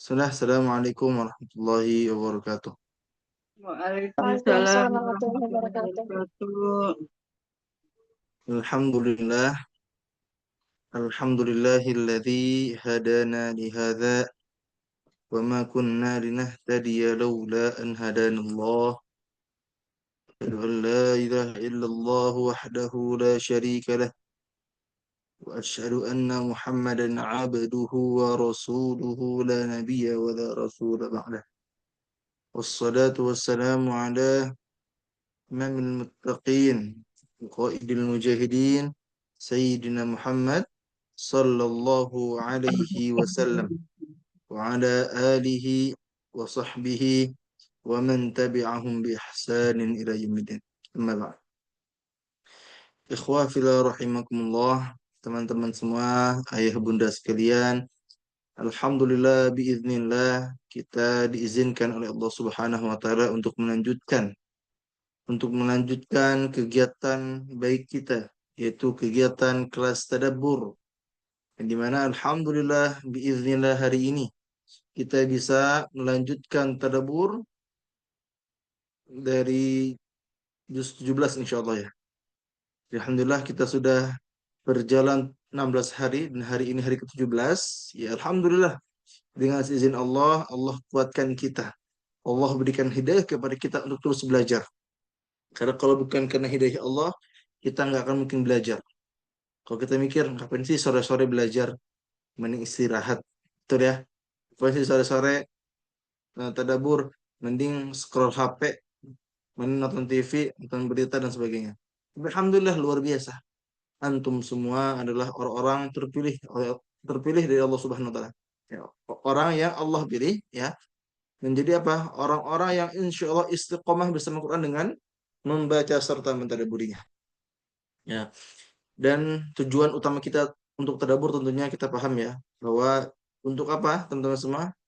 Assalamualaikum warahmatullahi wabarakatuh. Waalaikumsalam Waalaikumsalam warahmatullahi warahmatullahi wabarakatuh. wabarakatuh. Alhamdulillah, alhamdulillahilladzi hadana lihadza wa ma kunna linahtadiya laula an hadanallah. Asyhadu an la ilaha illallah wahdahu la syarika lah wa asyhadu anna Muhammadan abduhu wa rasuluhu la nabiyya wa la rasula ba'dah. Wassalatu wassalamu ala imamil muttaqin qaidil mujahidin sayyidina Muhammad sallallahu alaihi wasallam wa ala alihi wa sahbihi wa man tabi'ahum bi ihsanin ila yaumiddin. Amma ba'd. Ikhwah fillah rahimakumullah, teman-teman semua, ayah bunda sekalian, alhamdulillah biiznillah kita diizinkan oleh Allah Subhanahu wa taala untuk melanjutkan kegiatan baik kita, yaitu kegiatan kelas tadabbur, yang dimana alhamdulillah biiznillah hari ini kita bisa melanjutkan tadabbur dari juz 17 insyaallah ya. Alhamdulillah kita sudah berjalan 16 hari dan hari ini hari ke-17. Ya alhamdulillah dengan izin Allah, Allah kuatkan kita. Allah berikan hidayah kepada kita untuk terus belajar. Karena kalau bukan karena hidayah Allah, kita nggak akan mungkin belajar. Kalau kita mikir, ngapain sih sore-sore belajar? Mending istirahat. Betul ya? Ngapain sih sore-sore tadabur? Mending scroll HP, mending nonton TV, nonton berita dan sebagainya. Tapi alhamdulillah luar biasa. Antum semua adalah orang-orang terpilih dari Allah Subhanahu wa taala. Ya, orang yang Allah pilih ya menjadi apa? Orang-orang yang insya Allah istiqomah bersama Quran dengan membaca serta mentadaburinya. Ya. Dan tujuan utama kita untuk tadabur tentunya kita paham ya bahwa untuk apa teman-teman semua?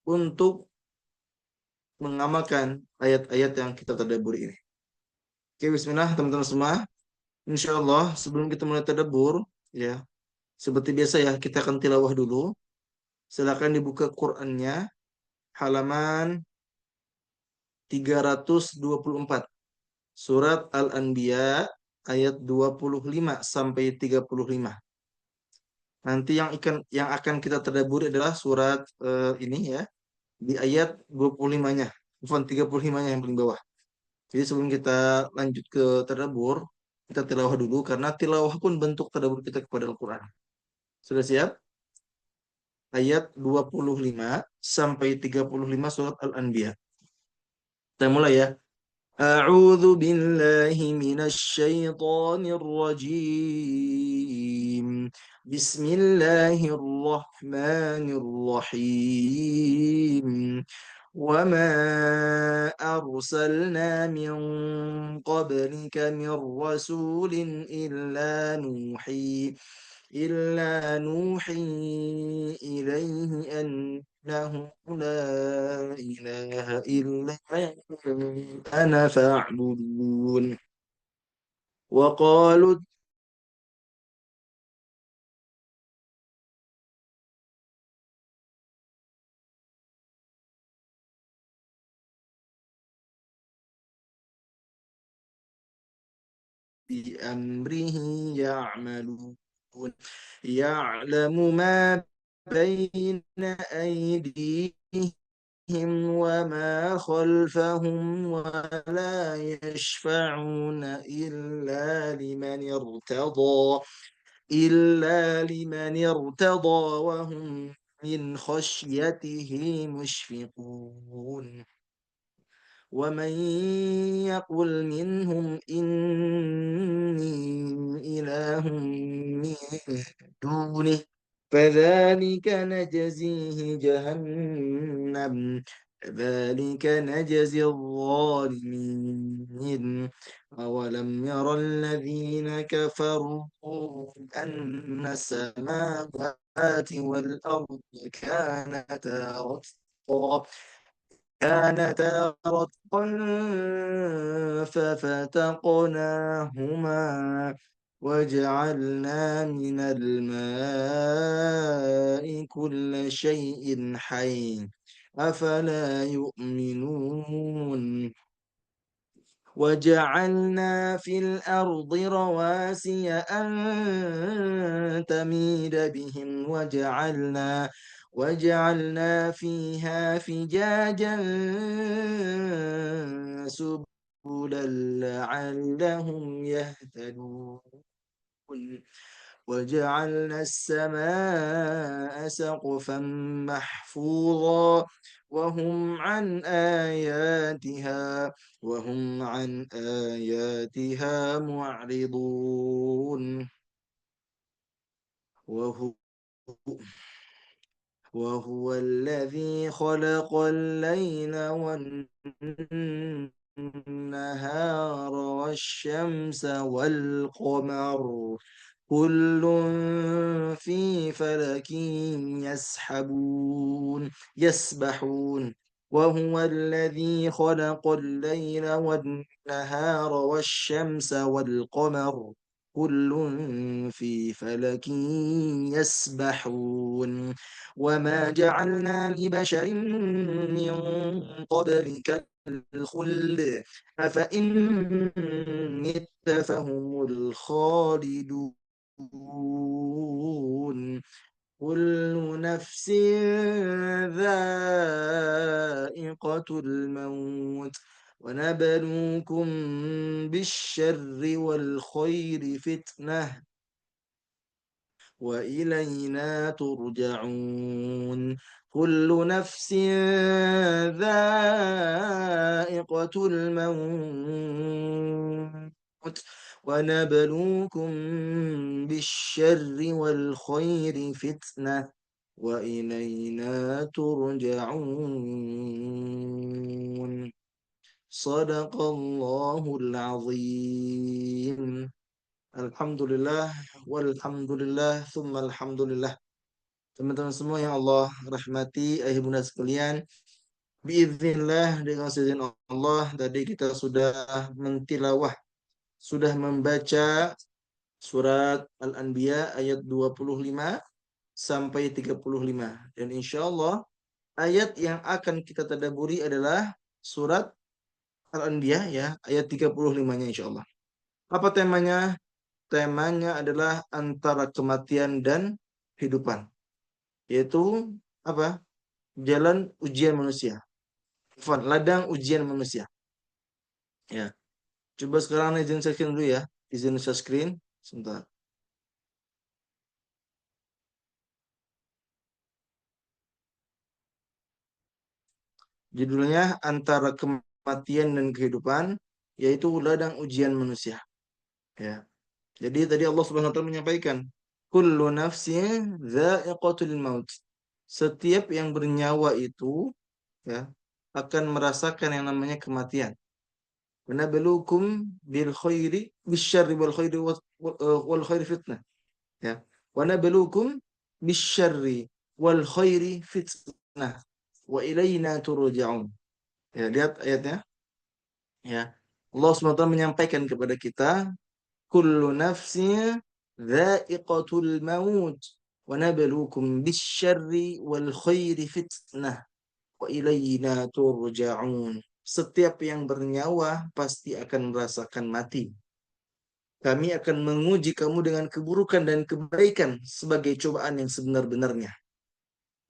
Untuk mengamalkan ayat-ayat yang kita tadaburi ini. Oke, bismillah teman-teman semua. Insya Allah sebelum kita mulai tadabur ya seperti biasa ya kita akan tilawah dulu. Silakan dibuka Qur'annya halaman 324. Surat Al-Anbiya ayat 25 sampai 35. Nanti yang akan kita tadaburi adalah surat ini ya di ayat 25-nya. Bukan 35-nya yang paling bawah. Jadi sebelum kita lanjut ke tadabur, kita tilawah dulu karena tilawah pun bentuk tadabur kita kepada Al-Qur'an. Sudah siap? Ayat 25 sampai 35 surat Al-Anbiya. Kita mulai ya. A'udzu billahi minasy syaithanir rajim. Bismillahirrahmanirrahim. Wa ma arsalna min qablika min rasulin illa nuhi ilaihi annahu la ilaha illa ana fa'budun. Wa qalu bi amrihi ya'malun ya'lamu ma bayna aydihim wa ma khalfahum wa la yashfa'una illa liman irtada wa hum min khashyatihi mushfiqun. ومن يقل منهم إني إله من دونه فذلك نجزيه جهنم كذلك نجزي الظالمين. أولم ير الذين كفروا أن السماوات والأرض كانتا رتقا ففتقناهما وجعلنا من الماء كل شيء حي أفلا يؤمنون وجعلنا في الأرض رواسي أن تميد بهم وجعلنا فيها فجاجا سبلا لعلهم يهتدون وجعلنا السماء سقفا محفوظا وهم عن آياتها معرضون وهو وهو الذي خلق الليل والنهار والشمس والقمر كل في فلك يسبحون وهو الذي خلق الليل والنهار والشمس والقمر كل في فلك يسبحون وما جعلنا لبشر من قبلك الخلد أفإن مت فهم الخالدون كل نفس ذائقة الموت ونبلوكم بالشر والخير فتنة وإلينا ترجعون كل نفس ذائقة الموت ونبلوكم بالشر والخير فتنة وإلينا ترجعون صدق الله العظيم Alhamdulillah walhamdulillah thumma alhamdulillah. Teman-teman semua yang Allah rahmati, ayah bunda sekalian, biiznillah dengan seizin Allah tadi kita sudah mentilawah, sudah membaca surat Al-Anbiya ayat 25 sampai 35 dan insya Allah ayat yang akan kita tadabburi adalah surat Al-Anbiya ya ayat 35-nya insya Allah. Apa temanya? Temanya adalah antara kematian dan kehidupan, yaitu apa? Jalan ujian manusia, ladang ujian manusia. Ya, coba sekarang izin share screen dulu ya, izin share screen sebentar. Judulnya antara kematian dan kehidupan, yaitu ladang ujian manusia. Ya, jadi tadi Allah Subhanahu Wa Taala menyampaikan, kullu nafsin dha'iqatul maut. Setiap yang bernyawa itu ya akan merasakan yang namanya kematian. Wanabluukum bil khairi bisyarri wal khairi fitnah. Ya. Wanabluukum bisyarri wal khairi fitnah. Wa ilaina turja'un. Ya, lihat ayatnya. Ya. Allah SWT menyampaikan kepada kita, kullu nafsin dha'iqatul maut. Wanabluukum bisyarri wal khairi fitnah. Wa ilayna turja'un. Setiap yang bernyawa pasti akan merasakan mati. Kami akan menguji kamu dengan keburukan dan kebaikan sebagai cobaan yang sebenar-benarnya.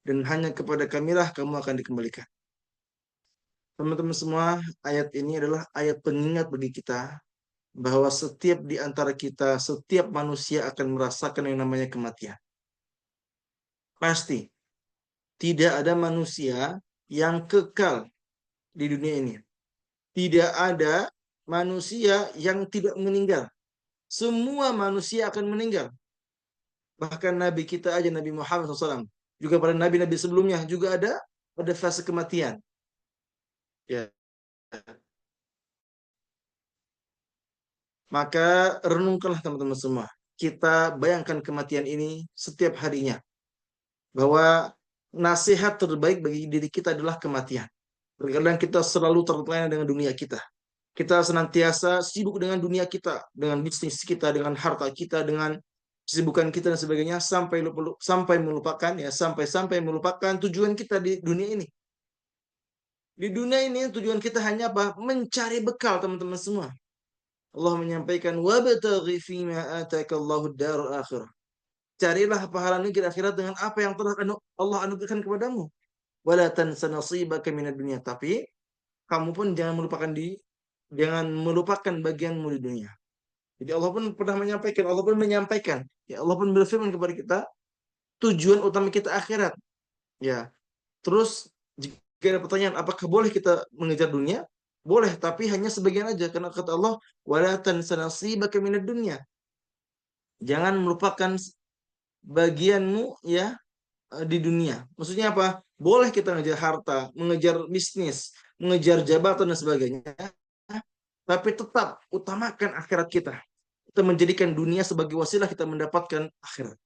Dan hanya kepada kamilah kamu akan dikembalikan. Teman-teman semua, ayat ini adalah ayat pengingat bagi kita bahwa setiap di antara kita, setiap manusia akan merasakan yang namanya kematian. Pasti. Tidak ada manusia yang kekal di dunia ini. Tidak ada manusia yang tidak meninggal. Semua manusia akan meninggal. Bahkan Nabi kita aja, Nabi Muhammad SAW. Juga para nabi-nabi sebelumnya juga ada pada fase kematian. Ya. Maka renungkanlah teman-teman semua. Kita bayangkan kematian ini setiap harinya. Bahwa nasihat terbaik bagi diri kita adalah kematian. Terkadang kita selalu terlena dengan dunia kita. Kita senantiasa sibuk dengan dunia kita, dengan bisnis kita, dengan harta kita, dengan kesibukan kita dan sebagainya sampai melupakan ya sampai melupakan tujuan kita di dunia ini. Di dunia ini tujuan kita hanya apa? Mencari bekal teman-teman semua. Allah menyampaikan wabtaghi fima atakallahu darul akhirah. Carilah pahala negeri akhirat dengan apa yang telah Allah anugerahkan kepadamu. Wala tansa nasibaka minad dunya. Tapi kamu pun jangan melupakan bagianmu di dunia. Jadi Allah pun menyampaikan, ya Allah pun berfirman kepada kita, tujuan utama kita akhirat. Ya, terus jika ada pertanyaan, apakah boleh kita mengejar dunia? Boleh, tapi hanya sebagian aja. Karena kata Allah, wala tansa nasibaka minad dunya. Jangan melupakan bagianmu ya di dunia. Maksudnya apa? Boleh kita mengejar harta, mengejar bisnis, mengejar jabatan dan sebagainya, tapi tetap utamakan akhirat kita. Kita menjadikan dunia sebagai wasilah kita mendapatkan akhirat.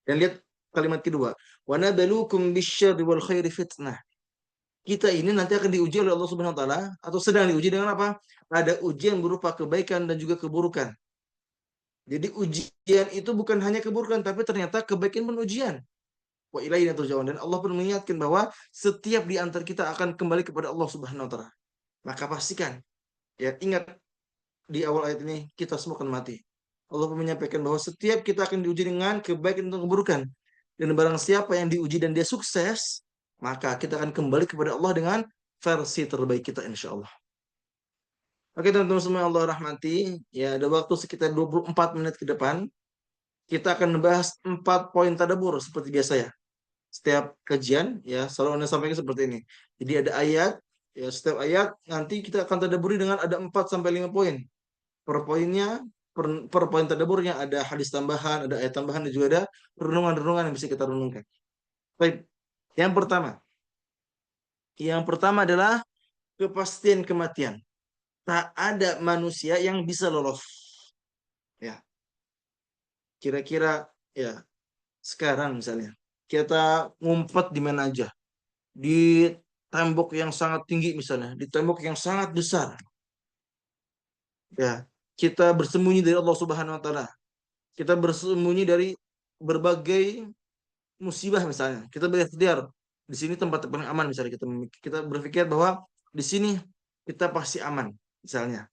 Dan lihat kalimat kedua, wa nabluukum bisyarri wal khairi fitnah. Kita ini nanti akan diuji oleh Allah Subhanahu wa taala atau sedang diuji dengan apa? Ada ujian berupa kebaikan dan juga keburukan. Jadi ujian itu bukan hanya keburukan tapi ternyata kebaikan pun ujian. Wa ilaina turja'un, dan Allah pun mengingatkan bahwa setiap di antara kita akan kembali kepada Allah Subhanahu wa taala. Maka pastikan ya ingat di awal ayat ini kita semua akan mati. Allah pun menyampaikan bahwa setiap kita akan diuji dengan kebaikan dan keburukan. Dan barang siapa yang diuji dan dia sukses, maka kita akan kembali kepada Allah dengan versi terbaik kita insya Allah. Oke teman-teman semua yang Allah rahmati, ya ada waktu sekitar 24 menit ke depan. Kita akan membahas 4 poin tadabbur seperti biasa ya. Setiap kajian ya selalu Anda sampaikan seperti ini. Jadi ada ayat, ya setiap ayat nanti kita akan tadabburi dengan ada 4 sampai 5 poin. Per poinnya, per poin tadabburnya ada hadis tambahan, ada ayat tambahan, dan juga ada renungan-renungan yang bisa kita renungkan. Baik, yang pertama. Yang pertama adalah kepastian kematian. Tak ada manusia yang bisa lolos. Ya, kira-kira ya sekarang misalnya kita ngumpet di mana aja, di tembok yang sangat tinggi misalnya, di tembok yang sangat besar. Ya, kita bersembunyi dari Allah Subhanahu wa taala. Kita bersembunyi dari berbagai musibah misalnya. Kita berikhtiar di sini tempat paling aman misalnya kita berpikir bahwa di sini kita pasti aman misalnya.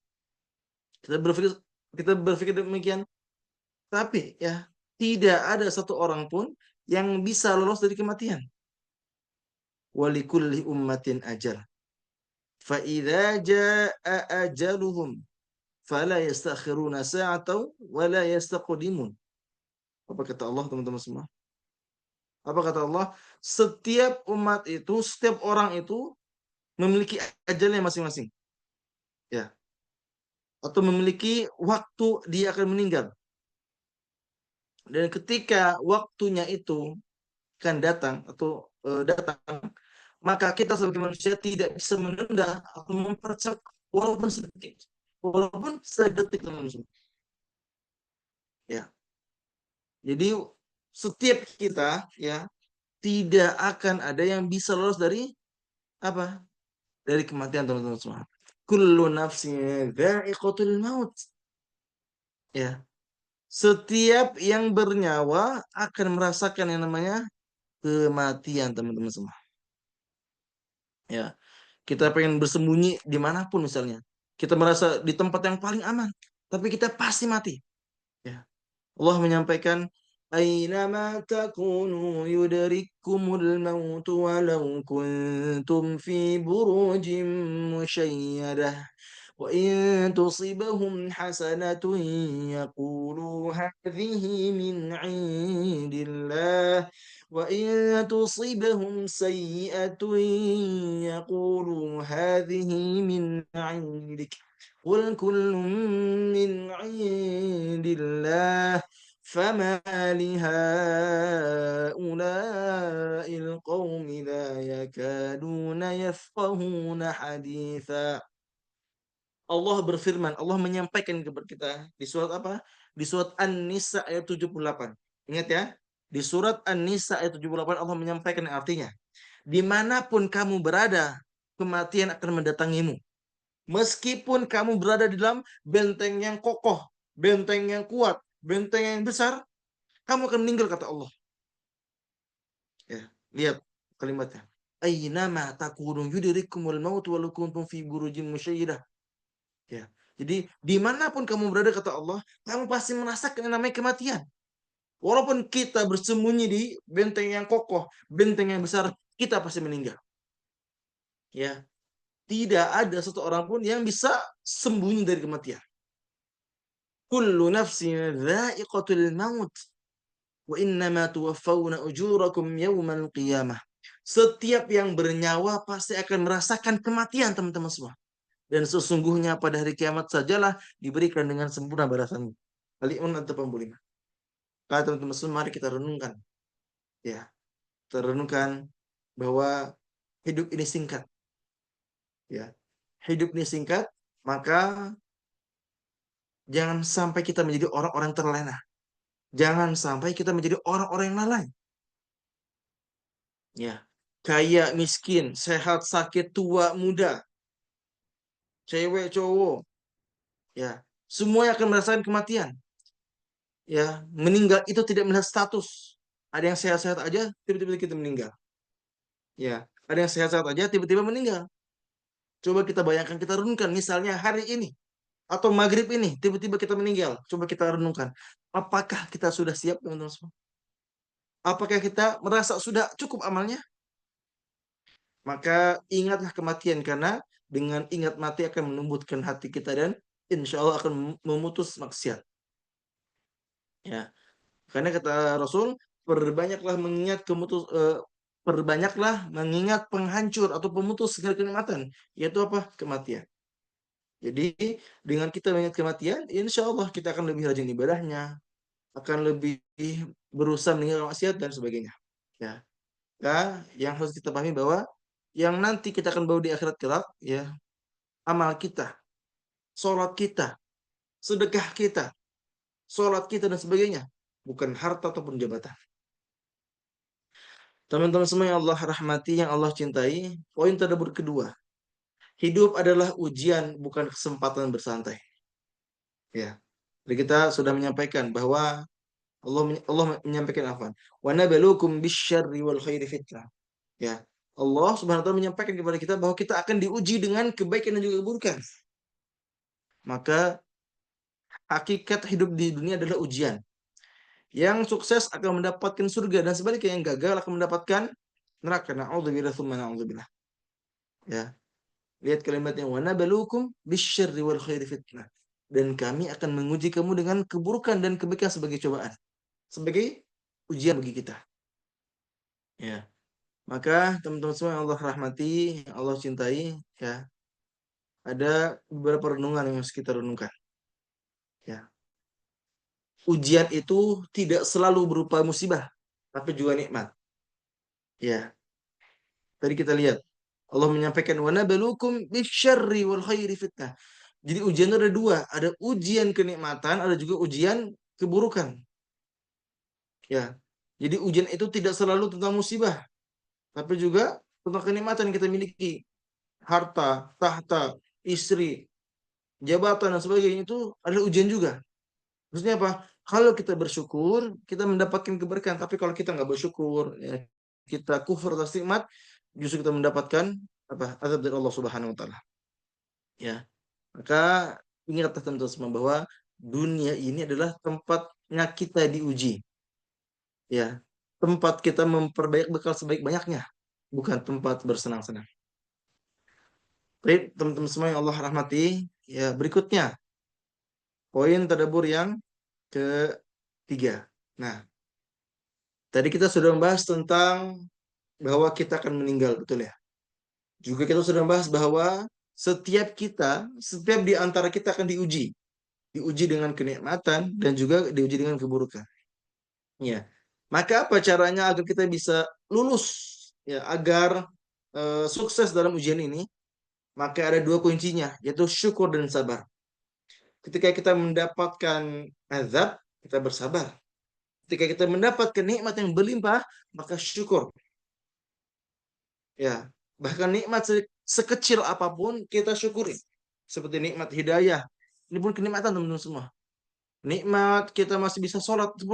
Kita berpikir kita berpikir demikian, tapi ya tidak ada satu orang pun yang bisa lolos dari kematian. Walikulli ummatin ajal. Fa idza jaa ajaluhum fala yastakhiruna sa'atan wa la yastaqdimun. Apa kata Allah teman-teman semua? Apa kata Allah? Setiap umat itu, setiap orang itu memiliki ajalnya masing-masing. Ya. Atau memiliki waktu dia akan meninggal. Dan ketika waktunya itu akan datang atau datang, maka kita sebagai manusia tidak bisa menunda atau mempercepat walaupun sedikit. Walaupun sedetik teman-teman. Ya. Jadi setiap kita ya tidak akan ada yang bisa lolos dari apa? Dari kematian teman-teman semua. Kullu nafsin dha'iqatul maut. Ya. Setiap yang bernyawa akan merasakan yang namanya kematian teman-teman semua. Ya. Kita pengen bersembunyi dimanapun misalnya. Kita merasa di tempat yang paling aman. Tapi kita pasti mati. Ya. Allah menyampaikan Ainama takunu yudrikumul maut walau kuntum fi burujim musyayyadah wa in tusibahum hasanatun yaqulu hadhihi min indillah wa in tusibahum sayyi'atun yaqulu hadhihi min indik qul kullun min indillah فما لهؤلاء القوم لا يكادون يفقهون حديثا. Allah berfirman, Allah menyampaikan kepada kita di surat apa? Di surat An-Nisa ayat 78. Ingat ya, di surat An-Nisa ayat 78 Allah menyampaikan yang artinya, dimanapun kamu berada, kematian akan mendatangimu. Meskipun kamu berada di dalam benteng yang kokoh, benteng yang kuat, benteng yang besar, kamu akan meninggal kata Allah. Ya, lihat kalimatnya. Aynama takunu yudrikumul maut walau kuntum fi burujin musyayyidah. Ya. Jadi dimanapun kamu berada kata Allah, kamu pasti merasakan yang namanya kematian. Walaupun kita bersembunyi di benteng yang kokoh, benteng yang besar, kita pasti meninggal. Ya, tidak ada satu orang pun yang bisa sembunyi dari kematian. Kullu nafsin dha'iqatul maut wa innama tuwaffawna ujurakum yawmal qiyamah. Setiap yang bernyawa pasti akan merasakan kematian, teman-teman semua. Dan sesungguhnya pada hari kiamat sajalah diberikan dengan sempurna balasanmu. Al-Imran 85. Kata teman-teman semua, mari kita renungkan. Ya, kita renungkan bahwa hidup ini singkat. Ya, hidup ini singkat, maka jangan sampai kita menjadi orang-orang terlena. Jangan sampai kita menjadi orang-orang yang lalai. Ya, kaya, miskin, sehat, sakit, tua, muda, cewek, cowok, ya, semuanya akan merasakan kematian. Ya, meninggal itu tidak melihat status. Ada yang sehat-sehat aja, tiba-tiba kita meninggal. Ya, ada yang sehat-sehat aja, tiba-tiba meninggal. Coba kita bayangkan, kita renungkan, misalnya hari ini atau maghrib ini, tiba-tiba kita meninggal. Coba kita renungkan, apakah kita sudah siap, teman-teman semua? Apakah kita merasa sudah cukup amalnya? Maka ingatlah kematian, karena dengan ingat mati akan menumbuhkan hati kita dan insya Allah akan memutus maksiat. Ya, karena kata Rasul, perbanyaklah mengingat perbanyaklah mengingat penghancur atau pemutus segala kenikmatan, yaitu apa? Kematian. Jadi dengan kita mengingat kematian, insya Allah kita akan lebih rajin ibadahnya, akan lebih berusaha meninggalkan maksiat dan sebagainya. Ya, yang harus kita pahami bahwa yang nanti kita akan bawa di akhirat kelak, ya, amal kita, sholat kita, sedekah kita, sholat kita dan sebagainya, bukan harta ataupun jabatan. Teman-teman semua yang Allah rahmati, yang Allah cintai, poin tadabbur kedua, hidup adalah ujian, bukan kesempatan bersantai. Ya, jadi kita sudah menyampaikan bahwa Allah menyampaikan apa? Wa nabluukum bisyarri wal khairi fitnah. Ya, Allah Subhanahu wa taala menyampaikan kepada kita bahwa kita akan diuji dengan kebaikan dan juga keburukan. Maka hakikat hidup di dunia adalah ujian. Yang sukses akan mendapatkan surga dan sebaliknya yang gagal akan mendapatkan neraka. Na'udzubillah tsumma na'udzubillah. Ya. Lihat kalimatnya, wa nabluukum bisyarri wal khairi fitnah. Dan kami akan menguji kamu dengan keburukan dan kebaikan sebagai cobaan, sebagai ujian bagi kita. Ya. Maka teman-teman semua yang Allah rahmati, yang Allah cintai, ya, ada beberapa renungan yang harus kita renungkan. Ya. Ujian itu tidak selalu berupa musibah, tapi juga nikmat. Ya. Tadi kita lihat Allah menyampaikan wa nabluukum bisyarri wal khairi fitnah. Jadi ujian itu ada dua, ada ujian kenikmatan, ada juga ujian keburukan. Ya. Jadi ujian itu tidak selalu tentang musibah, tapi juga tentang kenikmatan yang kita miliki. Harta, tahta, istri, jabatan dan sebagainya itu adalah ujian juga. Maksudnya apa? Kalau kita bersyukur, kita mendapatkan keberkahan. Tapi kalau kita nggak bersyukur, ya, kita kufur atas nikmat, justru kita mendapatkan apa? Azab dari Allah Subhanahu wa taala. Ya. Maka ingatlah teman-teman semua bahwa dunia ini adalah tempatnya kita diuji. Ya. Tempat kita memperbaik bekal sebaik-banyaknya, bukan tempat bersenang-senang. Baik, teman-teman semua yang Allah rahmati, ya, berikutnya poin tadabbur yang ketiga. Nah, tadi kita sudah membahas tentang bahwa kita akan meninggal, betul ya? Juga kita sudah membahas bahwa setiap di antara kita akan diuji. Diuji dengan kenikmatan dan juga diuji dengan keburukan. Ya. Maka apa caranya agar kita bisa lulus, ya, agar sukses dalam ujian ini? Maka ada dua kuncinya, yaitu syukur dan sabar. Ketika kita mendapatkan azab, kita bersabar. Ketika kita mendapatkan nikmat yang berlimpah, maka syukur. Ya, bahkan nikmat sekecil apapun kita syukuri. seperti nikmat hidayah. Ini pun kenikmatan teman-teman semua. Nikmat kita masih bisa sholat, itu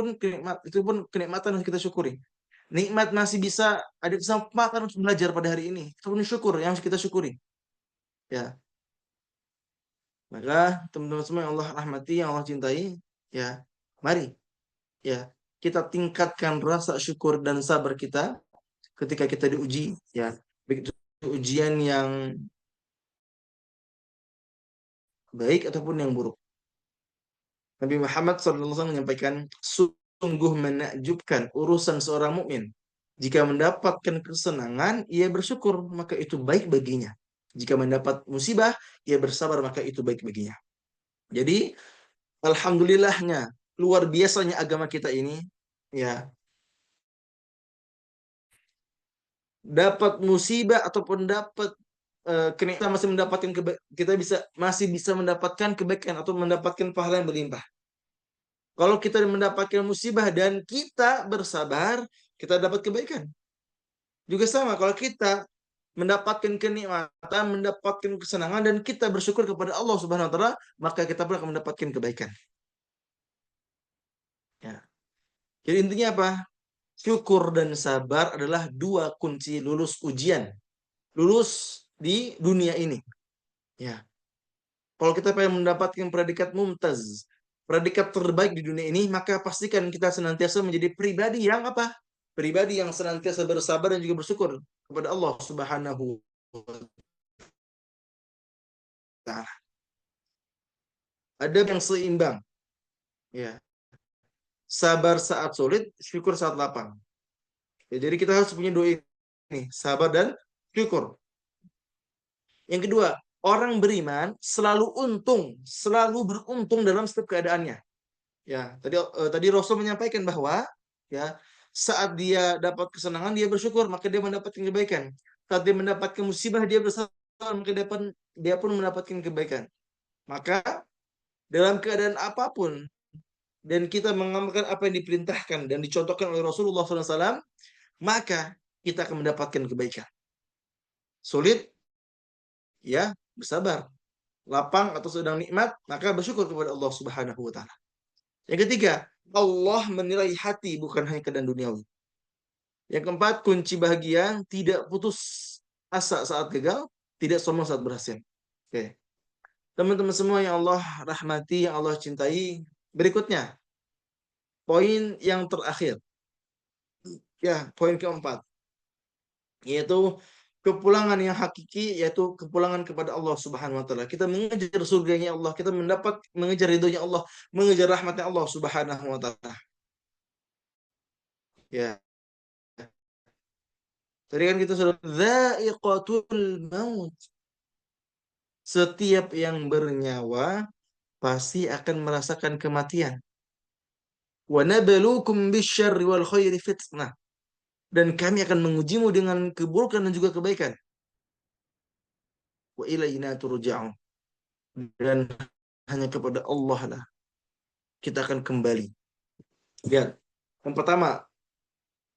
pun kenikmatan yang kita syukuri. Nikmat masih bisa ada kesempatan untuk belajar pada hari ini. Itu pun syukur yang harus kita syukuri. Ya, maka teman-teman semua yang Allah rahmati, yang Allah cintai, ya, mari ya kita tingkatkan rasa syukur dan sabar kita ketika kita diuji, ya, baik itu ujian yang baik ataupun yang buruk. Nabi Muhammad SAW menyampaikan, sungguh menakjubkan urusan seorang mukmin. Jika mendapatkan kesenangan, ia bersyukur, maka itu baik baginya. Jika mendapat musibah, ia bersabar, maka itu baik baginya. Jadi, alhamdulillahnya, luar biasanya agama kita ini, ya, dapat musibah ataupun dapat kita masih mendapatkan kita masih bisa mendapatkan kebaikan atau mendapatkan pahala yang berlimpah. Kalau kita mendapatkan musibah dan kita bersabar, kita dapat kebaikan. Juga sama, kalau kita mendapatkan kenikmatan, mendapatkan kesenangan, dan kita bersyukur kepada Allah Subhanahu Wa Taala, maka kita pun akan mendapatkan kebaikan. Ya. Jadi intinya apa? Syukur dan sabar adalah dua kunci lulus ujian, lulus di dunia ini. Ya. Kalau kita pengen mendapatkan predikat mumtaz, predikat terbaik di dunia ini, maka pastikan kita senantiasa menjadi pribadi yang apa? Pribadi yang senantiasa bersabar dan juga bersyukur kepada Allah Subhanahu wa taala. Adab yang seimbang, ya. Sabar saat sulit, syukur saat lapang. Ya, jadi kita harus punya dua ini, sabar dan syukur. Yang kedua, orang beriman selalu untung, selalu beruntung dalam setiap keadaannya. Ya, tadi Rasul menyampaikan bahwa ya saat dia dapat kesenangan dia bersyukur maka dia mendapatkan kebaikan. Saat dia mendapatkan musibah dia bersabar maka dia pun mendapatkan kebaikan. Maka dalam keadaan apapun dan kita mengamalkan apa yang diperintahkan dan dicontohkan oleh Rasulullah SAW, maka kita akan mendapatkan kebaikan. Sulit, ya bersabar. Lapang atau sedang nikmat, maka bersyukur kepada Allah Subhanahu Wa Taala. Yang ketiga, Allah menilai hati bukan hanya keadaan duniawi. Yang keempat, kunci bahagia tidak putus asa saat gagal, tidak sombong saat berhasil. Oke. Teman-teman semua yang Allah rahmati, yang Allah cintai, berikutnya poin yang terakhir. Ya, poin keempat, yaitu kepulangan yang hakiki, yaitu kepulangan kepada Allah Subhanahu wa taala. Kita mengejar surganya Allah, kita mengejar ridhonya Allah, mengejar rahmatnya Allah Subhanahu wa taala. Ya. Tadi kan kita sudah dha'iqatul maut. Setiap yang bernyawa pasti akan merasakan kematian. Wa nabluukum bisyarri wal khairi fitnah. Dan kami akan mengujimu dengan keburukan dan juga kebaikan. Wa ilaina turja'un. Dan hanya kepada Allah lah kita akan kembali. Lihat. Yang pertama,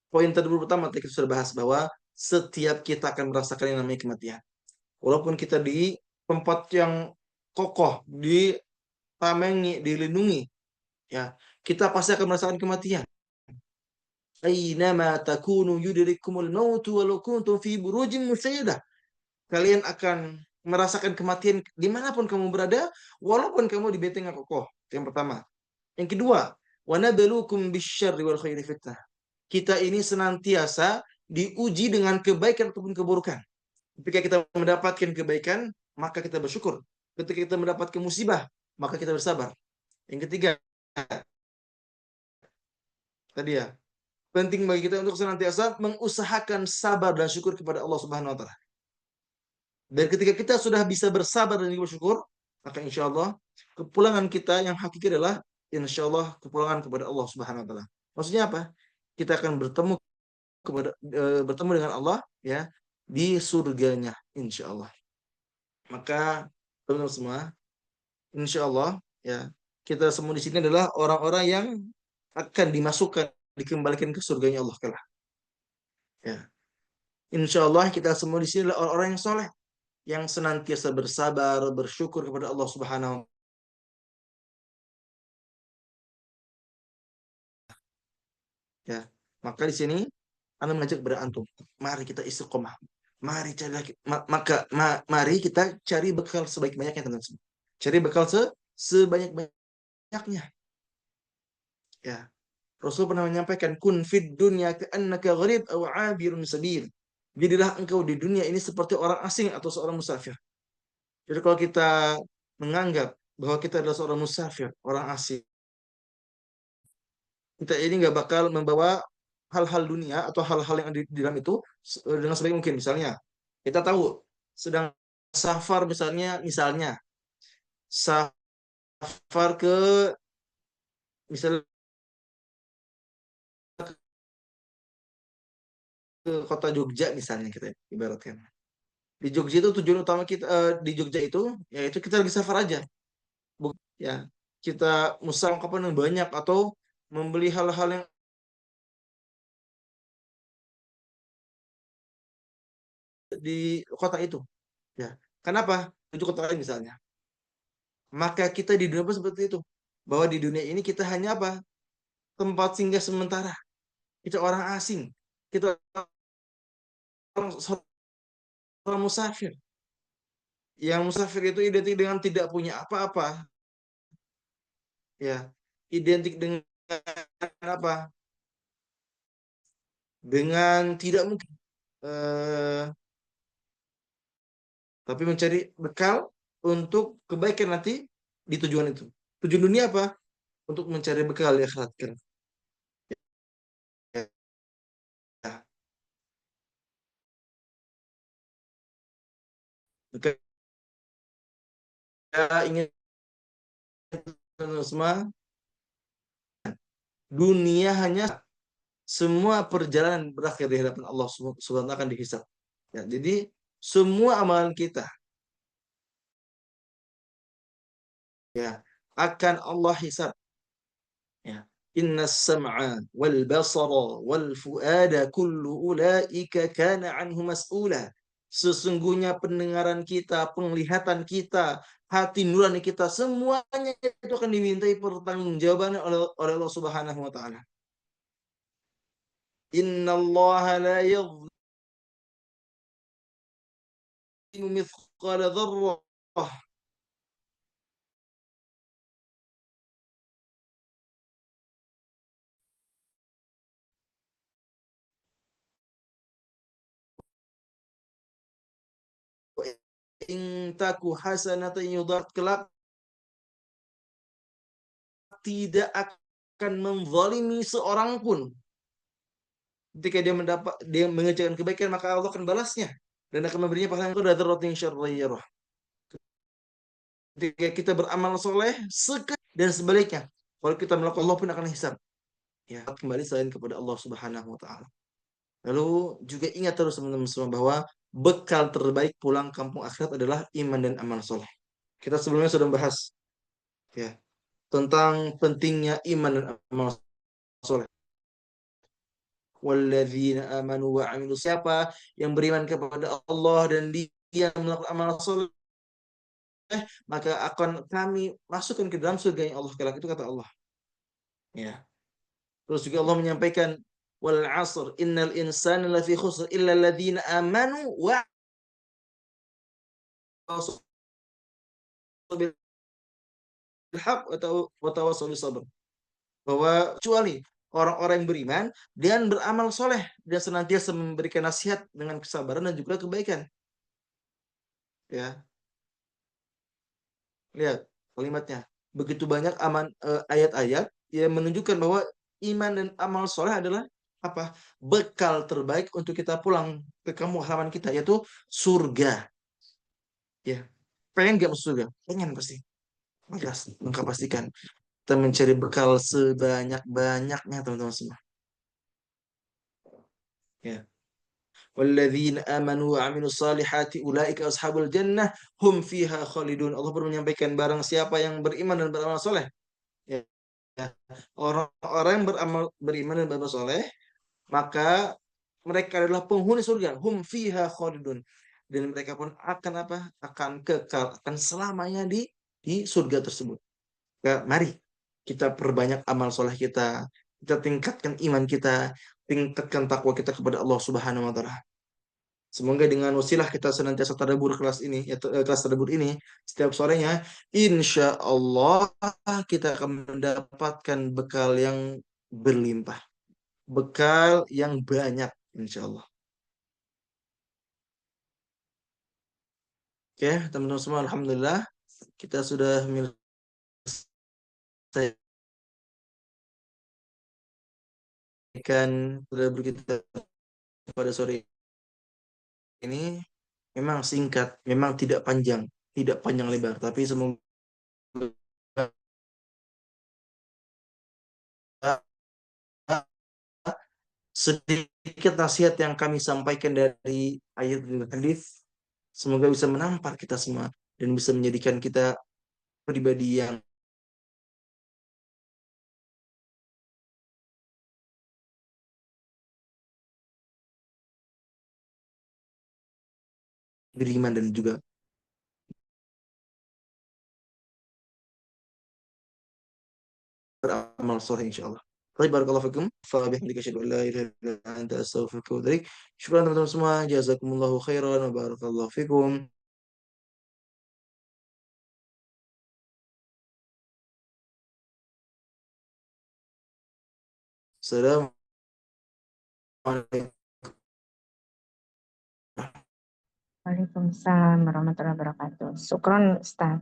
poin pertama tadi kita sudah bahas bahwa setiap kita akan merasakan yang namanya kematian. Walaupun kita di tempat yang kokoh, ditamengi, dilindungi, ya, kita pasti akan merasakan kematian. Ainama takunu yudrikumul mautu walau kuntum fi burujin musayyadah. Kalian akan merasakan kematian dimanapun kamu berada, walaupun kamu di benteng yang kokoh. Yang pertama. Yang kedua, wa nabluukum bisyarri wal khairi fitnah. Kita ini senantiasa diuji dengan kebaikan ataupun keburukan. Ketika kita mendapatkan kebaikan, maka kita bersyukur. Ketika kita mendapatkan musibah, maka kita bersabar. Yang ketiga, tadi ya, penting bagi kita untuk senantiasa mengusahakan sabar dan syukur kepada Allah Subhanahu wa taala. Dan ketika kita sudah bisa bersabar dan bersyukur, maka insya Allah kepulangan kita yang hakiki adalah insya Allah kepulangan kepada Allah Subhanahu wa taala. Maksudnya apa? Kita akan bertemu dengan Allah, ya, di surganya insya Allah. Maka teman-teman semua, insya Allah, ya, kita semua di sini adalah orang-orang yang akan dimasukkan, dikembalikan ke surganya Allah kelak. Ya. Insya Allah kita semua di sini adalah orang-orang yang soleh. yang senantiasa bersabar, bersyukur kepada Allah Subhanahu. Ya, maka di sini Anda mengajak kepada antum, mari kita istiqomah. Mari cari mari kita cari bekal sebaik-banyaknya teman-teman. Cari bekal sebanyak-banyaknya. Ya, Rasul pernah menyampaikan kun fid dunya ka'annaka gharib aw 'abirun sabil. Jadilah engkau di dunia ini seperti orang asing atau seorang musafir. Jadi kalau kita menganggap bahwa kita adalah seorang musafir, orang asing, kita ini nggak bakal membawa hal-hal dunia atau hal-hal yang di dalam itu dengan sebaik mungkin. Misalnya, kita tahu sedang safar misalnya safar ke misalnya ke kota Jogja misalnya kita ibaratkan. Di Jogja itu tujuan utama kita di Jogja itu yaitu kita lagi safar aja. Ya, kita musang kapan yang banyak atau membeli hal-hal yang di kota itu. Ya, kenapa? Itu kota lain misalnya. Maka kita di dunia pun seperti itu. Bahwa di dunia ini kita hanya apa? Tempat singgah sementara. Kita orang asing. Kita orang musafir. Yang musafir itu identik dengan tidak punya apa-apa. Ya, identik dengan apa? Dengan tidak mungkin. Eh, tapi mencari bekal untuk kebaikan nanti di tujuan itu. Tujuan dunia apa? Untuk mencari bekal di akhirat kelak. Ya, maka kita ingin semua dunia hanya semua perjalanan berakhir di hadapan Allah Subhanahu wa taala akan dihisab. Ya, jadi semua amalan kita ya akan Allah hisab. Ya. Inna sam'a wal basara wal fuada kullu ulaika kana anhu mas'ula. Sesungguhnya pendengaran kita, penglihatan kita, hati nurani kita, semuanya itu akan dimintai pertanggungjawaban oleh Allah Subhanahu wa taala. Inna Allah la yadhlimu mithqala dzarrah wa in taku hasanatan yudhat kelak tidak akan menzalimi seorang pun. Ketika dia mengerjakan kebaikan maka Allah akan balasnya dan akan memberinya pahala yang dzarratin syarriyah. Ketika kita beramal soleh dan sebaliknya kalau kita melakukan Allah pun akan hisab. Ya, kembali selain kepada Allah Subhanahu wa taala. Lalu juga ingat terus teman-teman semua bahwa bekal terbaik pulang kampung akhirat adalah iman dan amal soleh. Kita sebelumnya sudah membahas ya tentang pentingnya iman dan amal soleh. Walladzina amanu wa amilu siapa yang beriman kepada Allah dan dia melakukan amal soleh maka akan kami masukkan ke dalam surga yang Allah kelak itu kata Allah. Ya. Terus juga Allah menyampaikan wal asr innal insana lafi khusr illa alladzina amanu wa tawassaw bil haq wa tawassaw bis sabr. Bahwa kecuali orang-orang yang beriman dan beramal soleh dan senantiasa memberikan nasihat dengan kesabaran dan juga kebaikan. Ya, lihat kalimatnya. Begitu banyak ayat-ayat yang menunjukkan bahwa iman dan amal soleh adalah apa? Bekal terbaik untuk kita pulang ke kampung halaman kita yaitu surga. Ya, pengen gak masuk surga? Pengen pasti. Maka pastikan kita mencari bekal sebanyak-banyaknya teman-teman semua. Ya. Walladzina amanu wa amilus salihati ulaika ashabul jannah hum fiha khalidun. Allah pun menyampaikan barang siapa yang beriman dan beramal soleh. Ya. Orang-orang yang beriman dan beramal soleh, maka mereka adalah penghuni surga. Hum fiha khalidun. dan mereka pun akan apa? Akan kekal, akan selamanya di surga tersebut. Mari kita perbanyak amal soleh kita tingkatkan iman kita, tingkatkan takwa kita kepada Allah Subhanahu wa taala. Semoga dengan wasilah kita senantiasa tadabbur kelas ini, kelas tadabbur ini setiap sorenya, insya Allah kita akan mendapatkan bekal yang berlimpah, bekal yang banyak, insya Allah. Oke, teman-teman semua, alhamdulillah kita sudah menyelesaikan tadabbur kita pada sore ini. Memang singkat, memang tidak panjang lebar, tapi semoga sedikit nasihat yang kami sampaikan dari ayat dan hadis semoga bisa menampar kita semua dan bisa menjadikan kita pribadi yang beriman dan juga beramal soleh insyaallah. Baik, barakallahu fikum. Fa bihamdika asyhadu an la ilaha illa anta astaghfiruka wa atubu ilaik. Syukran teman-teman semua. Jazakumullahu khairan wa barakallahu fikum. Assalamualaikum. Waalaikumsalam warahmatullahi wabarakatuh. Syukron, Ustaz.